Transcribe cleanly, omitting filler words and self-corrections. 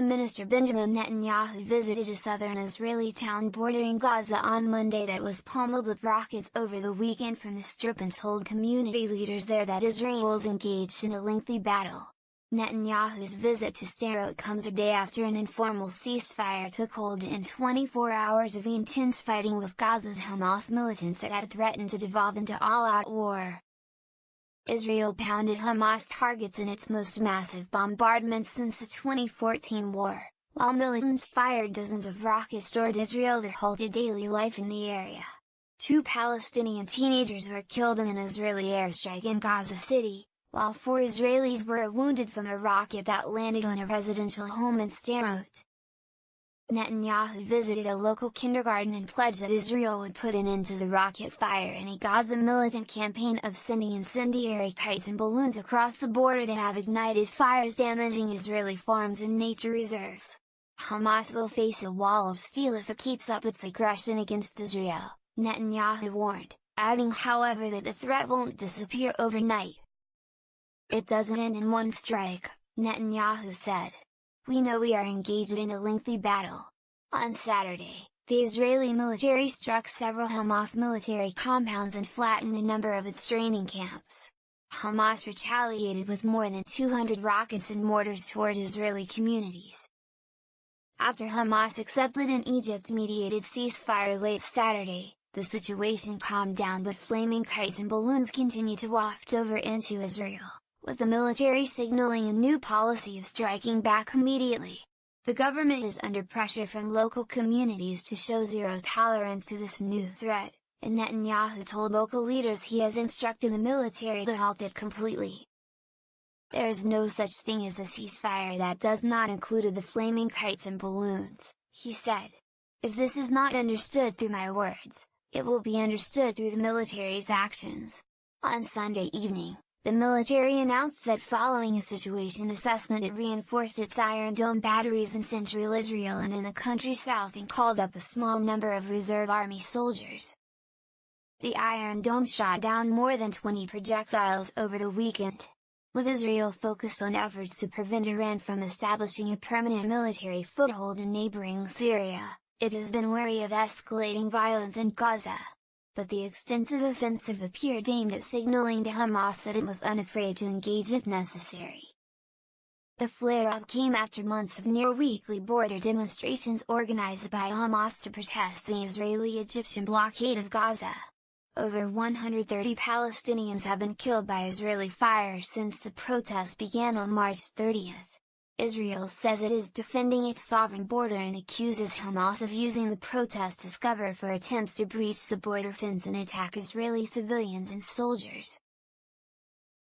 Prime Minister Benjamin Netanyahu visited a southern Israeli town bordering Gaza on Monday that was pummeled with rockets over the weekend from the Strip, and told community leaders there that Israel was engaged in a lengthy battle. Netanyahu's visit to Sderot comes a day after an informal ceasefire took hold in 24 hours of intense fighting with Gaza's Hamas militants that had threatened to devolve into all-out war. Israel pounded Hamas targets in its most massive bombardment since the 2014 war, while militants fired dozens of rockets toward Israel that halted daily life in the area. 2 Palestinian teenagers were killed in an Israeli airstrike in Gaza City, while 4 Israelis were wounded from a rocket that landed on a residential home in Sderot. Netanyahu visited a local kindergarten and pledged that Israel would put an end to the rocket fire and a Gaza militant campaign of sending incendiary kites and balloons across the border that have ignited fires damaging Israeli farms and nature reserves. Hamas will face a wall of steel if it keeps up its aggression against Israel, Netanyahu warned, adding however that the threat won't disappear overnight. "It doesn't end in one strike," Netanyahu said. "We know we are engaged in a lengthy battle." On Saturday, the Israeli military struck several Hamas military compounds and flattened a number of its training camps. Hamas retaliated with more than 200 rockets and mortars toward Israeli communities. After Hamas accepted an Egypt-mediated ceasefire late Saturday, the situation calmed down, but flaming kites and balloons continue to waft over into Israel, with the military signaling a new policy of striking back immediately. The government is under pressure from local communities to show zero tolerance to this new threat, and Netanyahu told local leaders he has instructed the military to halt it completely. "There is no such thing as a ceasefire that does not include the flaming kites and balloons," he said. "If this is not understood through my words, it will be understood through the military's actions." On Sunday evening, the military announced that following a situation assessment it reinforced its Iron Dome batteries in central Israel and in the country's south and called up a small number of reserve army soldiers. The Iron Dome shot down more than 20 projectiles over the weekend. With Israel focused on efforts to prevent Iran from establishing a permanent military foothold in neighboring Syria, it has been wary of escalating violence in Gaza. But the extensive offensive appeared aimed at signaling to Hamas that it was unafraid to engage if necessary. The flare-up came after months of near-weekly border demonstrations organized by Hamas to protest the Israeli-Egyptian blockade of Gaza. Over 130 Palestinians have been killed by Israeli fire since the protest began on March 30th. Israel says it is defending its sovereign border and accuses Hamas of using the protest as cover for attempts to breach the border fence and attack Israeli civilians and soldiers.